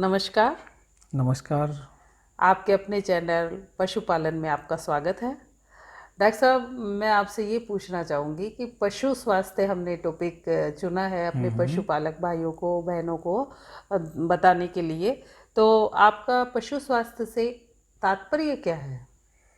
नमस्कार। नमस्कार। आपके अपने चैनल पशुपालन में आपका स्वागत है। डॉक्टर साहब, मैं आपसे ये पूछना चाहूँगी कि पशु स्वास्थ्य हमने टॉपिक चुना है अपने पशुपालक भाइयों को बहनों को बताने के लिए। तो आपका पशु स्वास्थ्य से तात्पर्य क्या है?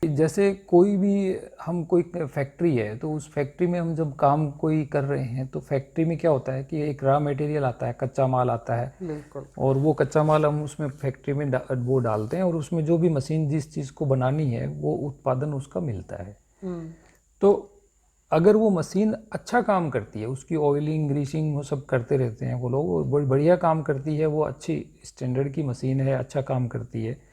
जैसे कोई भी हम कोई फैक्ट्री है तो उस फैक्ट्री में हम जब काम कोई कर रहे हैं तो फैक्ट्री में क्या होता है कि एक रॉ मटेरियल आता है, कच्चा माल आता है। बिल्कुल। और वो कच्चा माल हम उसमें फैक्ट्री में वो डालते हैं और उसमें जो भी मशीन जिस चीज़ को बनानी है वो उत्पादन उसका मिलता है। तो अगर वो मशीन अच्छा काम करती है, उसकी ऑयलिंग ग्रीसिंग वो सब करते रहते हैं वो लोग, और बड़ी बढ़िया काम करती है, वो अच्छी स्टैंडर्ड की मशीन है, अच्छा काम करती है,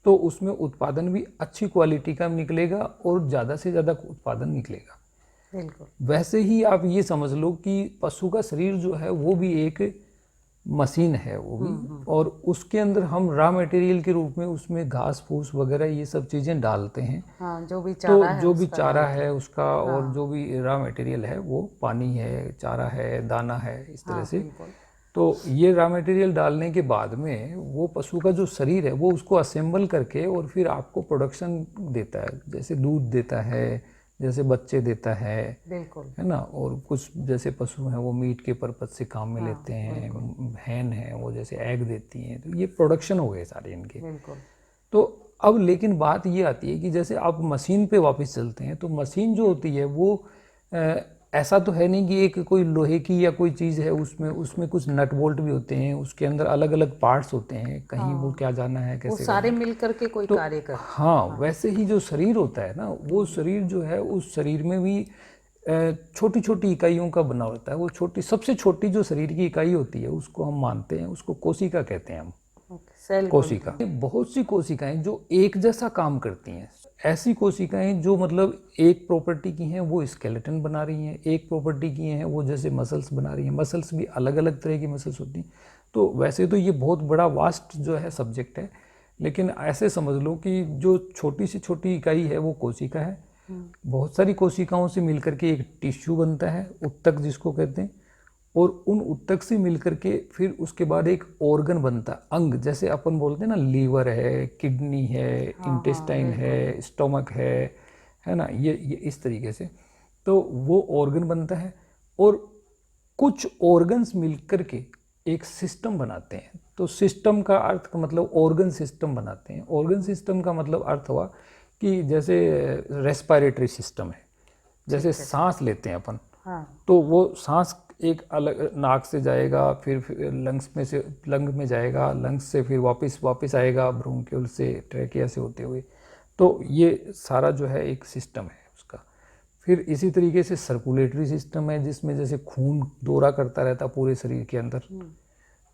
तो उसमें उत्पादन भी अच्छी क्वालिटी का निकलेगा और ज़्यादा से ज़्यादा उत्पादन निकलेगा। बिल्कुल। वैसे ही आप ये समझ लो कि पशु का शरीर जो है वो भी एक मशीन है वो भी, और उसके अंदर हम रॉ मटेरियल के रूप में उसमें घास फूस वगैरह ये सब चीज़ें डालते हैं। हाँ, जो भी तो चारा है जो भी उसका चारा डालते है हैं। उसका, और जो भी रॉ मटेरियल है वो पानी है, चारा है, दाना है, इस तरह हाँ, से। बिल्कुल। तो ये रॉ मटेरियल डालने के बाद में वो पशु का जो शरीर है वो उसको असेंबल करके और फिर आपको प्रोडक्शन देता है, जैसे दूध देता है, जैसे बच्चे देता बिल्कुल। है ना। और कुछ जैसे पशु हैं वो मीट के पर्पज से काम में हाँ, लेते हैं, बिल्कुल। हैन है वो जैसे एग देती हैं, तो ये प्रोडक्शन हो गए सारे इनके। बिल्कुल। तो अब लेकिन बात ये आती है कि जैसे आप मशीन पे वापस चलते हैं तो मशीन जो होती है वो ऐसा तो है नहीं कि एक कोई लोहे की या कोई चीज़ है, उसमें उसमें कुछ नट बोल्ट भी होते हैं, उसके अंदर अलग अलग पार्ट्स होते हैं, कहीं वो क्या जाना है, वो कैसे सारे करना है। मिल करके कोई तो कार्य कर। हाँ, वैसे ही जो शरीर होता है ना, वो शरीर जो है उस शरीर में भी छोटी छोटी इकाइयों का बना होता है। वो छोटी, सबसे छोटी जो शरीर की इकाई होती है उसको हम मानते हैं, उसको कोशिका कहते हैं हम। सेल बोलते कोशिका, हैं। बहुत सी कोशिकाएं जो एक जैसा काम करती हैं। ऐसी कोशिकाएं जो मतलब एक प्रॉपर्टी की हैं वो स्केलेटन बना रही हैं, एक प्रॉपर्टी की हैं वो जैसे मसल्स बना रही हैं। मसल्स भी अलग अलग तरह की मसल्स होती हैं। तो वैसे तो ये बहुत बड़ा वास्ट जो है सब्जेक्ट है, लेकिन ऐसे समझ लो कि जो छोटी से छोटी इकाई है वो कोशिका है। बहुत सारी कोशिकाओं से मिलकर के एक टिश्यू बनता है, उत्तक जिसको कहते हैं। और उन उत्तक से मिलकर के फिर उसके बाद एक ऑर्गन बनता है, अंग, जैसे अपन बोलते हैं ना, लीवर है, किडनी है, इंटेस्टाइन है, स्टोमक है ना, ये इस तरीके से। तो वो ऑर्गन बनता है और कुछ ऑर्गन्स मिलकर के एक सिस्टम बनाते हैं। तो सिस्टम का अर्थ का मतलब ऑर्गन सिस्टम बनाते हैं। ऑर्गन सिस्टम का मतलब अर्थ हुआ कि जैसे रेस्पिरेटरी सिस्टम है, जैसे सांस लेते हैं अपन। तो वो सांस एक अलग नाक से जाएगा, फिर लंग्स में से लंग में जाएगा, लंग्स से फिर वापस वापस आएगा ब्रोंकियल से, ट्रैकिया से होते हुए। तो ये सारा जो है एक सिस्टम है उसका। फिर इसी तरीके से सर्कुलेटरी सिस्टम है, जिसमें जैसे खून दौरा करता रहता है पूरे शरीर के अंदर।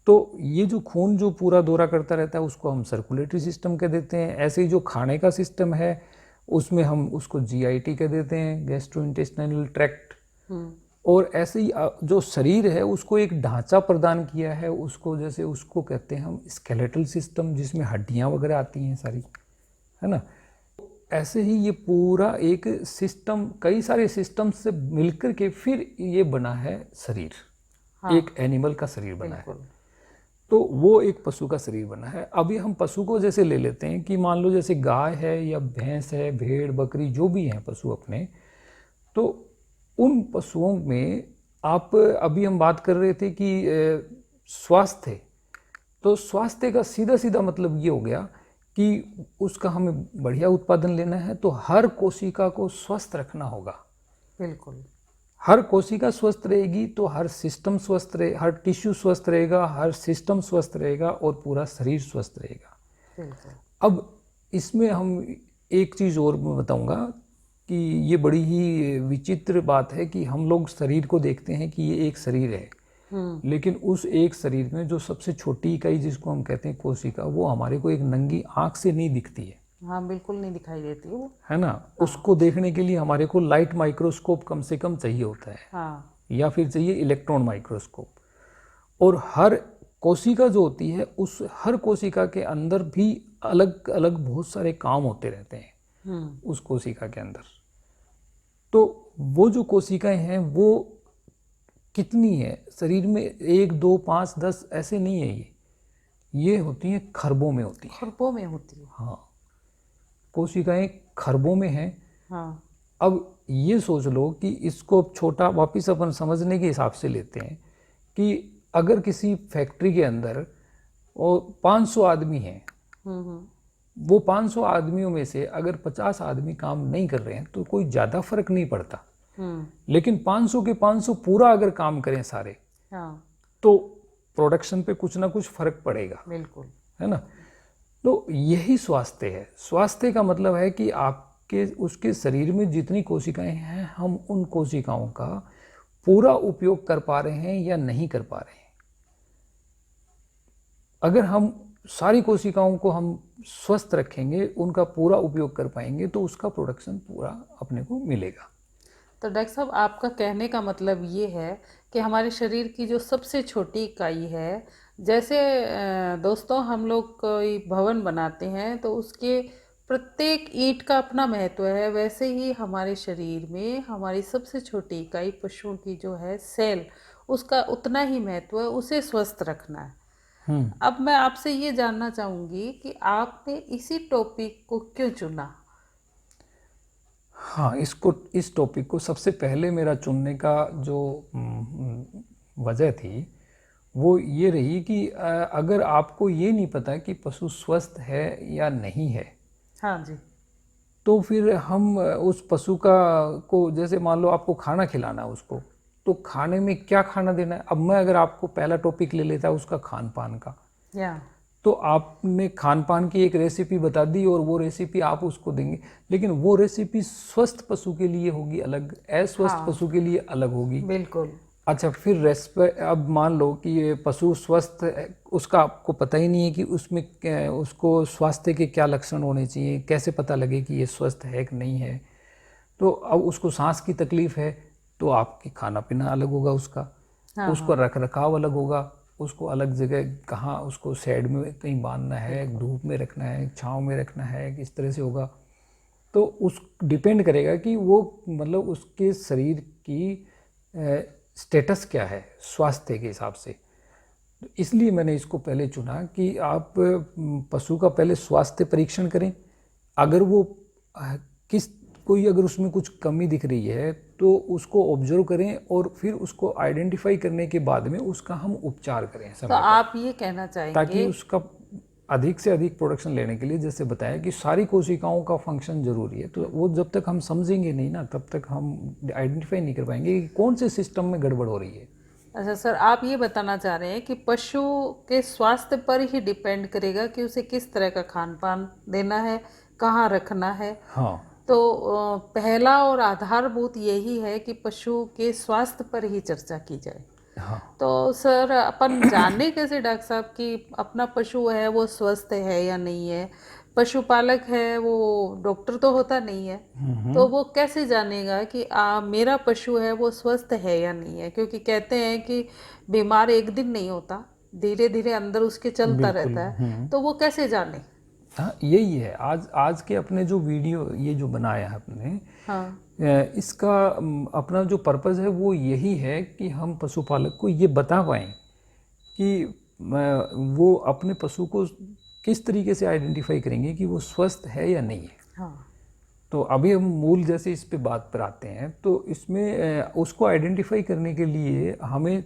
तो ये जो खून जो पूरा दौरा करता रहता है उसको हम सर्कुलेटरी सिस्टम कह देते हैं। ऐसे ही जो खाने का सिस्टम है उसमें हम उसको जीआईटी कह देते हैं, गैस्ट्रो इंटेस्टाइनल ट्रैक्ट। और ऐसे ही जो शरीर है उसको एक ढांचा प्रदान किया है उसको, जैसे उसको कहते हैं हम स्केलेटल सिस्टम, जिसमें हड्डियां वगैरह आती हैं सारी, है ना। ऐसे ही ये पूरा एक सिस्टम, कई सारे सिस्टम से मिलकर के फिर ये बना है शरीर। एक एनिमल का शरीर बना है। तो वो एक पशु का शरीर बना है। अभी हम पशु को जैसे ले लेते हैं कि मान लो जैसे गाय है या भैंस है, भेड़ बकरी जो भी हैं पशु अपने, तो उन पशुओं में आप, अभी हम बात कर रहे थे कि स्वास्थ्य, तो स्वास्थ्य का सीधा सीधा मतलब ये हो गया कि उसका हमें बढ़िया उत्पादन लेना है तो हर कोशिका को स्वस्थ रखना होगा। बिल्कुल। हर कोशिका स्वस्थ रहेगी तो हर सिस्टम स्वस्थ रहे, हर टिश्यू स्वस्थ रहेगा, हर सिस्टम स्वस्थ रहेगा और पूरा शरीर स्वस्थ रहेगा। बिल्कुल। अब इसमें हम एक चीज़ और मैं बताऊंगा कि ये बड़ी ही विचित्र बात है कि हम लोग शरीर को देखते हैं कि ये एक शरीर है, लेकिन उस एक शरीर में जो सबसे छोटी इकाई जिसको हम कहते हैं कोशिका, वो हमारे को एक नंगी आंख से नहीं दिखती है। हाँ, बिल्कुल नहीं दिखाई देती वो। है ना। उसको देखने के लिए हमारे को लाइट माइक्रोस्कोप कम से कम चाहिए होता है, या फिर चाहिए इलेक्ट्रॉन माइक्रोस्कोप। और हर कोशिका जो होती है, उस हर कोशिका के अंदर भी अलग अलग बहुत सारे काम होते रहते हैं उस कोशिका के अंदर। तो वो जो कोशिकाएं हैं वो कितनी है शरीर में, 1 2 5 10 ऐसे नहीं है ये। ये होती हैं खरबों में होती हैं। खरबों में होती है। हाँ, कोशिकाएं खरबों में हैं। हाँ। अब ये सोच लो कि इसको छोटा वापस अपन समझने के हिसाब से लेते हैं कि अगर किसी फैक्ट्री के अंदर और 500 आदमी हैं, हम्म। वो 500 आदमियों में से अगर 50 आदमी काम नहीं कर रहे हैं तो कोई ज़्यादा फर्क नहीं पड़ता। लेकिन 500 के 500 पूरा अगर काम करें सारे, हाँ। तो प्रोडक्शन पे कुछ ना कुछ फर्क पड़ेगा, बिल्कुल। है ना। तो यही स्वास्थ्य है। स्वास्थ्य का मतलब है कि आपके उसके शरीर में जितनी कोशिकाएं हैं, हम उन कोशिकाओं का पूरा उपयोग कर पा रहे हैं या नहीं कर पा रहे हैं। अगर हम सारी कोशिकाओं को हम स्वस्थ रखेंगे, उनका पूरा उपयोग कर पाएंगे, तो उसका प्रोडक्शन पूरा अपने को मिलेगा। तो डॉक्टर साहब, आपका कहने का मतलब ये है कि हमारे शरीर की जो सबसे छोटी इकाई है, जैसे दोस्तों हम लोग कोई भवन बनाते हैं तो उसके प्रत्येक ईंट का अपना महत्व है, वैसे ही हमारे शरीर में हमारी सबसे छोटी इकाई पशुओं की जो है सेल, उसका उतना ही महत्व है, उसे स्वस्थ रखना है। अब मैं आपसे ये जानना चाहूँगी कि आपने इसी टॉपिक को क्यों चुना? हाँ, इस टॉपिक को सबसे पहले मेरा चुनने का जो वजह थी वो ये रही कि अगर आपको ये नहीं पता कि पशु स्वस्थ है या नहीं है, हाँ जी। तो फिर हम उस पशु का को जैसे मान लो आपको खाना खिलाना है उसको, तो खाने में क्या खाना देना है। अब मैं अगर आपको पहला टॉपिक ले लेता उसका खान पान का, या तो आपने खान पान की एक रेसिपी बता दी और वो रेसिपी आप उसको देंगे, लेकिन वो रेसिपी स्वस्थ पशु के लिए होगी अलग, अस्वस्थ हाँ। पशु के लिए अलग होगी। बिल्कुल। अच्छा, फिर अब मान लो कि ये पशु स्वस्थ है, उसका आपको पता ही नहीं है कि उसमें उसको स्वास्थ्य के क्या लक्षण होने चाहिए, कैसे पता लगे कि ये स्वस्थ है कि नहीं है। तो अब उसको सांस की तकलीफ है, तो आपकी खाना पीना अलग होगा उसका, हाँ। उसको रख रखाव अलग होगा, उसको अलग जगह कहाँ उसको शेड में कहीं बांधना है, धूप में रखना है, छाँव में रखना है, किस तरह से होगा। तो उस डिपेंड करेगा कि वो मतलब उसके शरीर की स्टेटस क्या है स्वास्थ्य के हिसाब से। तो इसलिए मैंने इसको पहले चुना कि आप पशु का पहले स्वास्थ्य परीक्षण करें। अगर वो कोई अगर उसमें कुछ कमी दिख रही है तो उसको ऑब्जर्व करें और फिर उसको आइडेंटिफाई करने के बाद में उसका हम उपचार करें तो समय पर, आप ये कहना ताकि चाहेंगे, उसका अधिक से अधिक प्रोडक्शन लेने के लिए, जैसे बताया कि सारी कोशिकाओं का फंक्शन जरूरी है। तो वो जब तक हम समझेंगे नहीं ना, तब तक हम आइडेंटिफाई नहीं कर पाएंगे कि कौन से सिस्टम में गड़बड़ हो रही है। अच्छा सर, आप ये बताना चाह रहे हैं कि पशु के स्वास्थ्य पर ही डिपेंड करेगा कि उसे किस तरह का खान पान देना है, कहाँ रखना है। हाँ, तो पहला और आधारभूत यही है कि पशु के स्वास्थ्य पर ही चर्चा की जाए। हाँ, तो सर, अपन जाने कैसे डॉक्टर साहब कि अपना पशु है वो स्वस्थ है या नहीं है? पशुपालक है वो डॉक्टर तो होता नहीं है, तो वो कैसे जानेगा कि मेरा पशु है वो स्वस्थ है या नहीं है? क्योंकि कहते हैं कि बीमार एक दिन नहीं होता, धीरे धीरे अंदर उसके चलता बिल्कुल। रहता है, तो वो कैसे जाने? हाँ, यही है आज के अपने जो वीडियो ये जो बनाया है अपने, हाँ। इसका अपना जो पर्पज़ है वो यही है कि हम पशुपालक को ये बता पाएँ कि वो अपने पशु को किस तरीके से आइडेंटिफाई करेंगे कि वो स्वस्थ है या नहीं है। हाँ। तो अभी हम मूल जैसे इस पे बात पर आते हैं, तो इसमें उसको आइडेंटिफाई करने के लिए हमें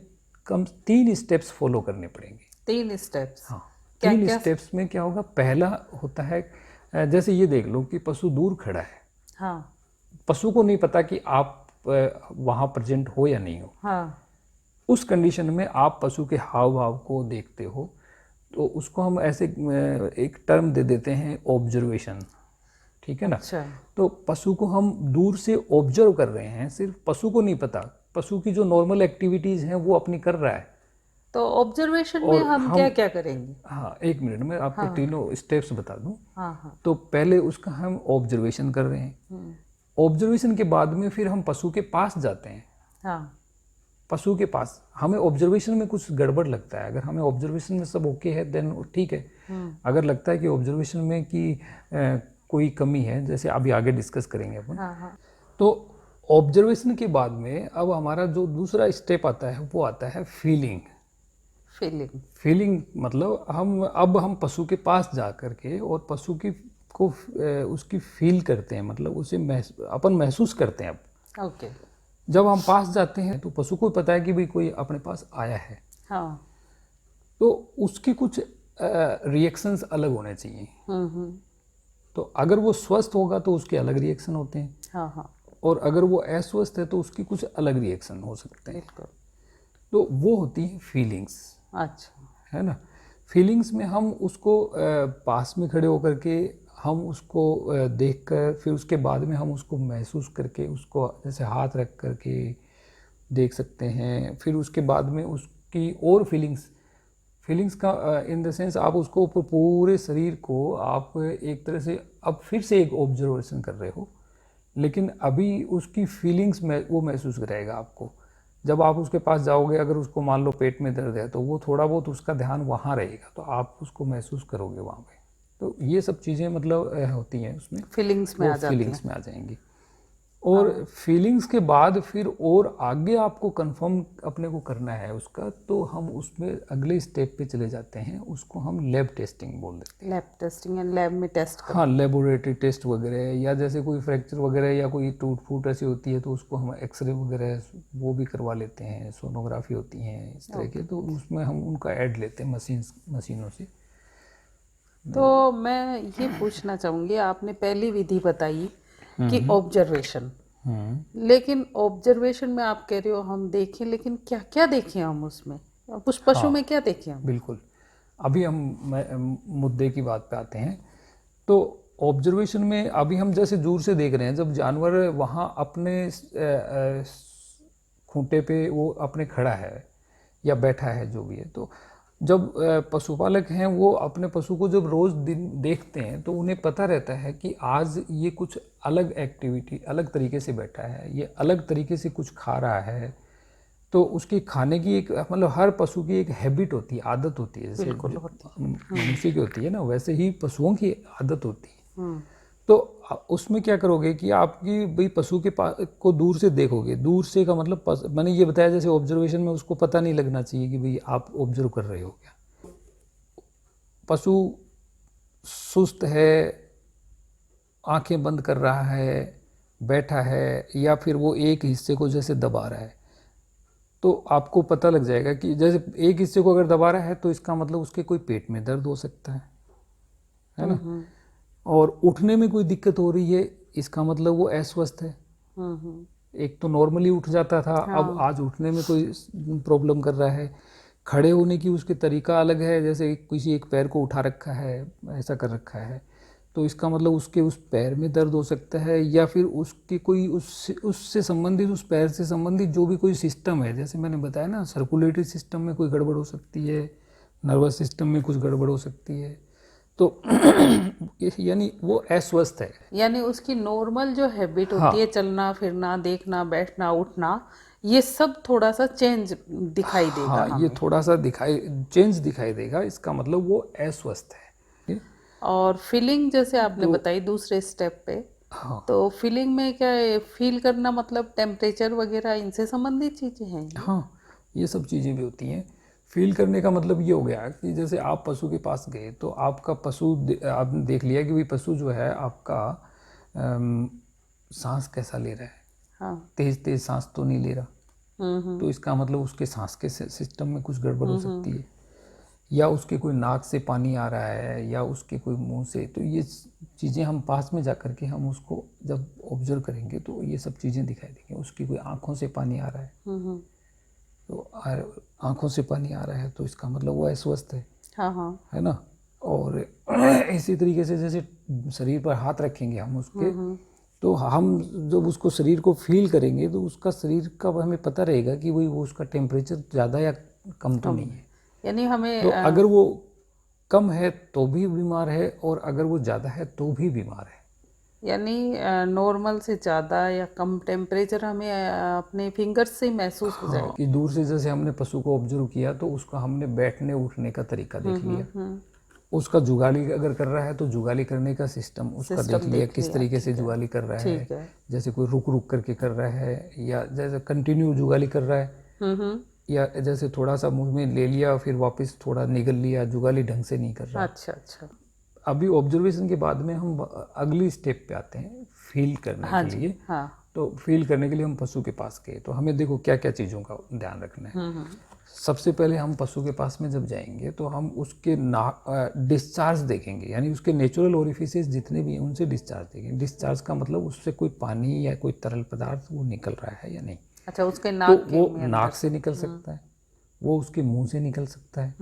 कम 3 स्टेप्स फॉलो करने पड़ेंगे। 3 स्टेप्स? हाँ, क्या 3 क्या? स्टेप्स में क्या होगा। पहला होता है, जैसे ये देख लो कि पशु दूर खड़ा है, हाँ। पशु को नहीं पता कि आप वहाँ प्रेजेंट हो या नहीं हो। हाँ। उस कंडीशन में आप पशु के हाव भाव को देखते हो, तो उसको हम ऐसे एक टर्म दे देते हैं, ऑब्जर्वेशन। ठीक है ना। अच्छा। तो पशु को हम दूर से ऑब्जर्व कर रहे हैं, सिर्फ पशु को नहीं पता, पशु की जो नॉर्मल एक्टिविटीज़ हैं वो अपनी कर रहा है। तो ऑब्जर्वेशन में और हम क्या क्या करेंगे? हाँ, 1 मिनट में आपको तीनों स्टेप्स बता दूं। हाँ। हाँ। तो पहले उसका हम ऑब्जर्वेशन कर रहे हैं। ऑब्जर्वेशन के बाद में फिर हम पशु के पास जाते हैं। हाँ। पशु के पास हमें ऑब्जर्वेशन में कुछ गड़बड़ लगता है, अगर हमें ऑब्जर्वेशन में सब ओके है देन ठीक है। अगर लगता है कि ऑब्जर्वेशन में कि कोई कमी है, जैसे अभी आगे डिस्कस करेंगे अपन। हाँ। हाँ। तो ऑब्जर्वेशन के बाद में अब हमारा जो दूसरा स्टेप आता है वो आता है फीलिंग। फीलिंग। फीलिंग मतलब हम पशु के पास जा करके और पशु की को उसकी फील करते हैं, मतलब उसे अपन महसूस करते हैं। अब ओके। जब हम पास जाते हैं तो पशु को पता है कि भाई कोई अपने पास आया है, हाँ। तो उसके कुछ रिएक्शंस अलग होने चाहिए। तो अगर वो स्वस्थ होगा तो उसके अलग रिएक्शन होते हैं, हाँ हाँ और अगर वो अस्वस्थ है तो उसकी कुछ अलग रिएक्शन हो सकते हैं। बिल्कुल। तो वो होती है फीलिंग्स, अच्छा। है ना। फीलिंग्स में हम उसको पास में खड़े होकर के हम उसको देख कर, फिर उसके बाद में हम उसको महसूस करके, उसको जैसे हाथ रख करके देख सकते हैं। फिर उसके बाद में उसकी और फीलिंग्स का इन द सेंस आप उसको पूरे शरीर को आप एक तरह से अब फिर से एक ऑब्जर्वेशन कर रहे हो, लेकिन अभी उसकी फीलिंग्स में वो महसूस कराएगा आपको। जब आप उसके पास जाओगे, अगर उसको मान लो पेट में दर्द है तो वो थोड़ा बहुत उसका ध्यान वहाँ रहेगा, तो आप उसको महसूस करोगे वहाँ पे। तो ये सब चीज़ें मतलब होती हैं उसमें, फीलिंग्स में वो आ जाती हैं। फीलिंग्स में आ जाएंगी। और फीलिंग्स के बाद फिर और आगे आपको कंफर्म अपने को करना है उसका, तो हम उसमें अगले स्टेप पे चले जाते हैं, उसको हम लैब टेस्टिंग बोल देते हैं। लैब टेस्टिंग एंड लैब में टेस्ट कर। हाँ, लेबोरेटरी टेस्ट वगैरह, या जैसे कोई फ्रैक्चर वगैरह या कोई टूट फूट ऐसी होती है तो उसको हम एक्सरे वगैरह वो भी करवा लेते हैं, सोनोग्राफी होती हैं इस तरह के, तो उसमें हम उनका ऐड लेते हैं मशीनों से। तो मैं ये पूछना चाहूँगी, आपने पहली विधि बताई कि ऑब्जर्वेशन, लेकिन ऑब्जर्वेशन में आप कह रहे हो हम देखें, लेकिन क्या क्या देखें हम उसमें, उस पशु में क्या देखें हम? बिल्कुल, अभी हम मुद्दे की बात पे आते हैं। तो ऑब्जर्वेशन में अभी हम जैसे दूर से देख रहे हैं, जब जानवर वहाँ अपने खूंटे पे वो अपने खड़ा है या बैठा है जो भी है, तो जब पशुपालक हैं वो अपने पशु को जब रोज़ दिन देखते हैं तो उन्हें पता रहता है कि आज ये कुछ अलग एक्टिविटी, अलग तरीके से बैठा है, ये अलग तरीके से कुछ खा रहा है। तो उसकी खाने की एक मतलब हर पशु की एक हैबिट होती है, आदत होती है, जैसे मनुष्य की होती है ना, वैसे ही पशुओं की आदत होती है। तो उसमें क्या करोगे कि आपकी भाई पशु के पास को दूर से देखोगे, दूर से का मतलब मैंने ये बताया जैसे ऑब्जर्वेशन में उसको पता नहीं लगना चाहिए कि भाई आप ऑब्जर्व कर रहे हो क्या। पशु सुस्त है, आंखें बंद कर रहा है, बैठा है, या फिर वो एक हिस्से को जैसे दबा रहा है, तो आपको पता लग जाएगा कि जैसे एक हिस्से को अगर दबा रहा है तो इसका मतलब उसके कोई पेट में दर्द हो सकता है ना। और उठने में कोई दिक्कत हो रही है, इसका मतलब वो अस्वस्थ है। एक तो नॉर्मली उठ जाता था, अब आज उठने में कोई प्रॉब्लम कर रहा है। खड़े होने की उसके तरीका अलग है, जैसे किसी एक पैर को उठा रखा है, ऐसा कर रखा है, तो इसका मतलब उसके उस पैर में दर्द हो सकता है, या फिर उसकी कोई उससे संबंधित, उस पैर से संबंधित जो भी कोई सिस्टम है, जैसे मैंने बताया ना, सर्कुलेटरी सिस्टम में कोई गड़बड़ हो सकती है, नर्वस सिस्टम में कुछ गड़बड़ हो सकती है, तो यानी वो अस्वस्थ है। यानी उसकी नॉर्मल जो हैबिट होती है, चलना फिरना, देखना, बैठना, उठना, ये सब थोड़ा सा चेंज दिखाई देगा हाँ, ये थोड़ा सा चेंज दिखाई देगा, इसका मतलब वो अस्वस्थ है। और फीलिंग जैसे आपने बताई दूसरे स्टेप पे, हाँ तो फीलिंग में क्या है, फील करना मतलब टेम्परेचर वगैरह इनसे संबंधित चीजें हैं ये? हाँ, ये सब चीज़ें भी होती हैं। फील करने का मतलब ये हो गया कि जैसे आप पशु के पास गए तो आपका आपने देख लिया कि भाई पशु जो है आपका सांस कैसा ले रहा है। हाँ। तेज तेज सांस तो नहीं ले रहा, तो इसका मतलब उसके सांस के सिस्टम में कुछ गड़बड़ हो सकती है, या उसके कोई नाक से पानी आ रहा है, या उसके कोई मुंह से। तो ये चीज़ें हम पास में जा कर के हम उसको जब ऑब्जर्व करेंगे तो ये सब चीज़ें दिखाई देंगी। उसकी कोई आँखों से पानी आ रहा है, तो आँखों से पानी आ रहा है तो इसका मतलब वो अस्वस्थ है। हाँ हाँ। है ना। और इसी तरीके से जैसे शरीर पर हाथ रखेंगे हम उसके, तो हम जब उसको शरीर को फील करेंगे तो उसका शरीर का हमें पता रहेगा कि वही वो उसका टेम्परेचर ज़्यादा या कम तो नहीं है। यानी हमें तो अगर वो कम है तो भी बीमार है, और अगर वो ज़्यादा है तो भी बीमार है। यानी नॉर्मल से ज़्यादा या कम टेम्परेचर हमें अपने फिंगर्स से महसूस हो जाएगा। कि दूर से जैसे हमने पशु को ऑब्जर्व किया तो उसका हमने बैठने उठने का तरीका देख लिया, उसका जुगाली अगर कर रहा है तो जुगाली करने का सिस्टम उसका देख लिया, किस तरीके से जुगाली कर रहा है। जैसे कोई रुक रुक करके कर रहा है, या जैसे कंटिन्यू जुगाली कर रहा है, या जैसे थोड़ा सा मुंह में ले लिया फिर वापस थोड़ा निगल लिया, जुगाली ढंग से नहीं कर रहा। अच्छा अच्छा। अभी ऑब्जर्वेशन के बाद में हम अगली स्टेप पे आते हैं, फील करने हाँ के जी। लिए। हाँ। तो फील करने के लिए हम पशु के पास गए, तो हमें देखो क्या क्या चीज़ों का ध्यान रखना है। सबसे पहले हम पशु के पास में जब जाएंगे तो हम उसके डिस्चार्ज देखेंगे, यानी उसके नेचुरल ओरिफिसेस जितने भी हैं उनसे डिस्चार्ज देखेंगे। डिस्चार्ज का मतलब उससे कोई पानी या कोई तरल पदार्थ वो निकल रहा है या नहीं। अच्छा, उसके तो नाक के वो में नाक से निकल सकता है, वो उसके मुंह से निकल सकता है,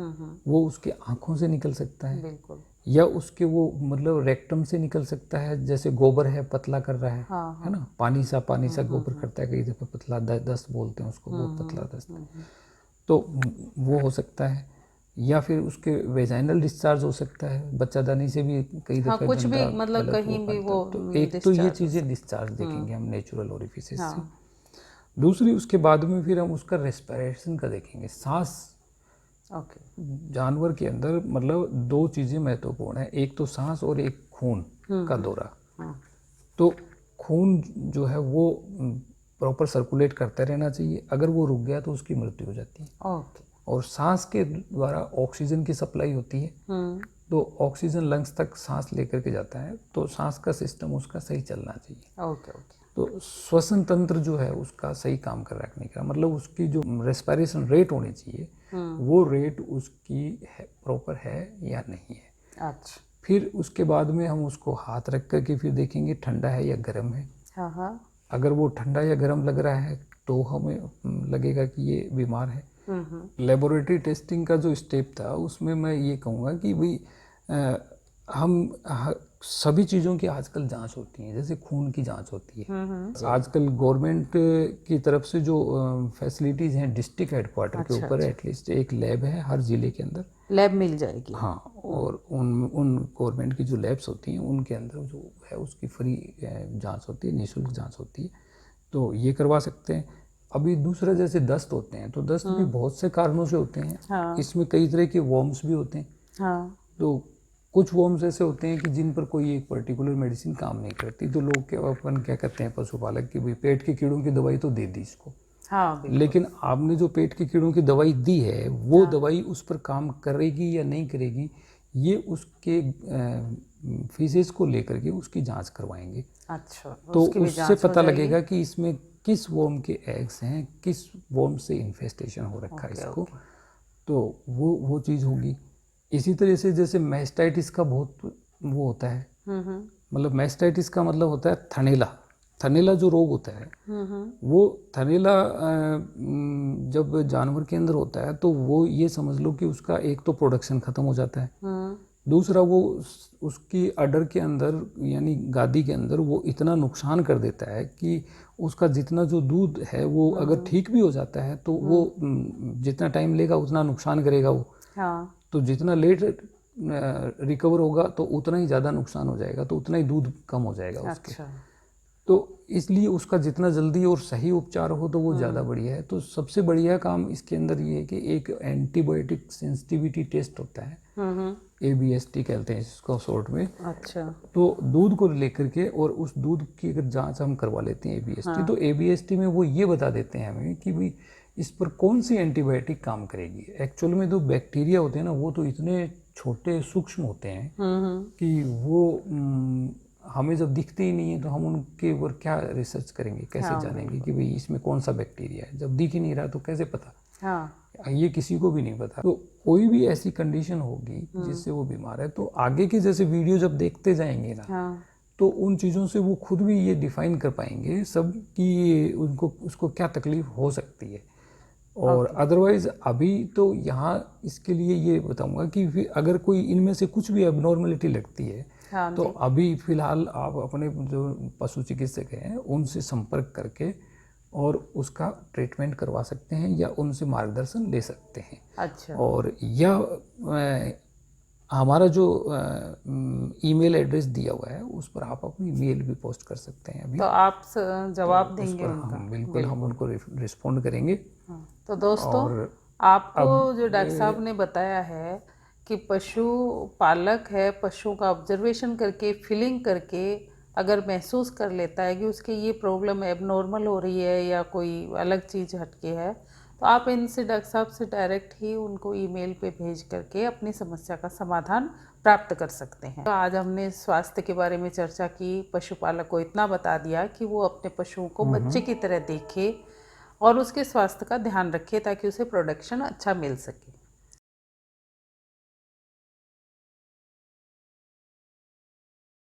वो उसके आँखों से निकल सकता है, बिल्कुल। या उसके वो मतलब रेक्टम से निकल सकता है। जैसे गोबर है पतला कर रहा हाँ है ना, पानी सा गोबर करता है, कई दफ़े पतला दस्त बोलते हैं उसको, वो पतला दस्त, तो वो हो सकता है। या फिर उसके वेजाइनल डिस्चार्ज हो सकता है, बच्चादानी से भी कई हाँ, दफ़े कुछ भी गंदा मतलब गलत कहीं भी निकलता वो है। तो एक तो ये चीज़ें डिस्चार्ज देखेंगे हम नेचुरल ओरिफिसेस से। हाँ। दूसरी, उसके बाद में फिर हम उसका रेस्पिरेशन का देखेंगे, सांस। ओके। जानवर के अंदर मतलब दो चीज़ें महत्वपूर्ण है, एक तो सांस और एक खून का दौरा। तो खून जो है वो प्रॉपर सर्कुलेट करते रहना चाहिए, अगर वो रुक गया तो उसकी मृत्यु हो जाती है। ओके। और सांस के द्वारा ऑक्सीजन की सप्लाई होती है, तो ऑक्सीजन लंग्स तक सांस लेकर के जाता है, तो सांस का सिस्टम उसका सही चलना चाहिए। ओके। ओके। तो श्वसन तंत्र जो है उसका सही काम कर रखने का मतलब उसकी जो रेस्पिरेशन रेट होनी चाहिए वो रेट उसकी प्रॉपर है या नहीं है। अच्छा। फिर उसके बाद में हम उसको हाथ रख करके फिर देखेंगे ठंडा है या गर्म है। हाँ हाँ। अगर वो ठंडा या गर्म लग रहा है तो हमें लगेगा कि ये बीमार है। लेबोरेटरी टेस्टिंग का जो स्टेप था उसमें मैं ये कहूँगा कि भाई सभी चीज़ों की आजकल जांच होती है, जैसे खून की जांच होती है। आजकल गवर्नमेंट की तरफ से जो फैसिलिटीज़ हैं, डिस्ट्रिक्ट हेडक्वार्टर के ऊपर एटलीस्ट एक लैब है हर ज़िले के अंदर, लैब मिल जाएगी। हाँ, और उन गवर्नमेंट की जो लैब्स होती हैं उनके अंदर जो है उसकी फ्री जांच होती है, निःशुल्क जांच होती है, तो ये करवा सकते हैं। अभी दूसरा, जैसे दस्त होते हैं, तो दस्त भी बहुत से कारणों से होते हैं। हाँ। इसमें कई तरह के वॉर्म्स भी होते हैं। हाँ। तो कुछ वॉर्म्स ऐसे होते हैं कि जिन पर कोई एक पर्टिकुलर मेडिसिन काम नहीं करती, तो लोग क्या करते हैं पशुपालक कि भाई पेट के कीड़ों की दवाई तो दे दी इसको। हाँ, लेकिन आपने जो पेट के कीड़ों की दवाई दी है वो दवाई उस पर काम करेगी या नहीं करेगी, ये उसके फीसेस को लेकर के उसकी जांच करवाएंगे। अच्छा, तो उससे पता लगेगा कि इसमें किस वॉर्म के एग्स हैं, किस वॉर्म से इन्फेस्टेशन हो रखा है इसको। तो वो चीज़ होगी। इसी तरह से जैसे मैस्टाइटिस का बहुत वो होता है, मतलब मैस्टाइटिस का मतलब होता है थनैला। थनैला जो रोग होता है वो थनैला जब जानवर के अंदर होता है तो वो ये समझ लो कि उसका एक तो प्रोडक्शन ख़त्म हो जाता है, दूसरा वो उसकी अडर के अंदर यानी गादी के अंदर वो इतना नुकसान कर देता है कि उसका जितना जो दूध है वो अगर ठीक भी हो जाता है तो वो जितना टाइम लेगा उतना नुकसान करेगा वो। हाँ। तो जितना लेट रिकवर होगा तो उतना ही ज़्यादा नुकसान हो जाएगा, तो उतना ही दूध कम हो जाएगा उसके। अच्छा। तो इसलिए उसका जितना जल्दी और सही उपचार हो तो वो ज़्यादा बढ़िया है। तो सबसे बढ़िया काम इसके अंदर ये है कि एक एंटीबायोटिक सेंसिटिविटी टेस्ट होता है, ABST कहते हैं इसको शॉर्ट में। अच्छा। तो दूध को लेकर के और उस दूध की अगर जांच हम करवा लेते हैं ABST, तो ABST में वो ये बता देते हैं हमें कि भाई इस पर कौन सी एंटीबायोटिक काम करेगी। एक्चुअल में जो बैक्टीरिया होते हैं ना वो तो इतने छोटे सूक्ष्म होते हैं कि वो हमें जब दिखते ही नहीं है तो हम उनके ऊपर क्या रिसर्च करेंगे, कैसे जानेंगे कि भाई इसमें कौन सा बैक्टीरिया है, जब दिख ही नहीं रहा तो कैसे पता। हाँ। ये किसी को भी नहीं पता। तो कोई भी ऐसी कंडीशन होगी जिससे वो बीमार है तो आगे के जैसे वीडियो जब देखते जाएंगे ना तो उन चीज़ों से वो खुद भी ये डिफाइन कर पाएंगे सब कि उनको उसको क्या तकलीफ हो सकती है। और अदरवाइज अभी तो यहाँ इसके लिए ये बताऊंगा कि अगर कोई इनमें से कुछ भी एबनॉर्मलिटी लगती है तो अभी फिलहाल आप अपने जो पशु चिकित्सक हैं उनसे संपर्क करके और उसका ट्रीटमेंट करवा सकते हैं या उनसे मार्गदर्शन ले सकते हैं। अच्छा। और यह हमारा जो ईमेल एड्रेस दिया हुआ है उस पर आप अपनी मेल भी पोस्ट कर सकते हैं अभी, तो आप जवाब देंगे उनका? बिल्कुल हम उनको रिस्पॉन्ड करेंगे। तो दोस्तों आपको जो डॉक्टर साहब ने बताया है कि पशु पालक है, पशुओं का ऑब्जर्वेशन करके फीलिंग करके अगर महसूस कर लेता है कि उसकी ये प्रॉब्लम एबनॉर्मल हो रही है या कोई अलग चीज़ हटके है तो आप इनसे डॉक्टर साहब से डायरेक्ट ही उनको ईमेल पे भेज करके अपनी समस्या का समाधान प्राप्त कर सकते हैं। तो आज हमने स्वास्थ्य के बारे में चर्चा की, पशुपालक को इतना बता दिया कि वो अपने पशुओं को बच्चे की तरह देखे और उसके स्वास्थ्य का ध्यान रखे ताकि उसे प्रोडक्शन अच्छा मिल सके।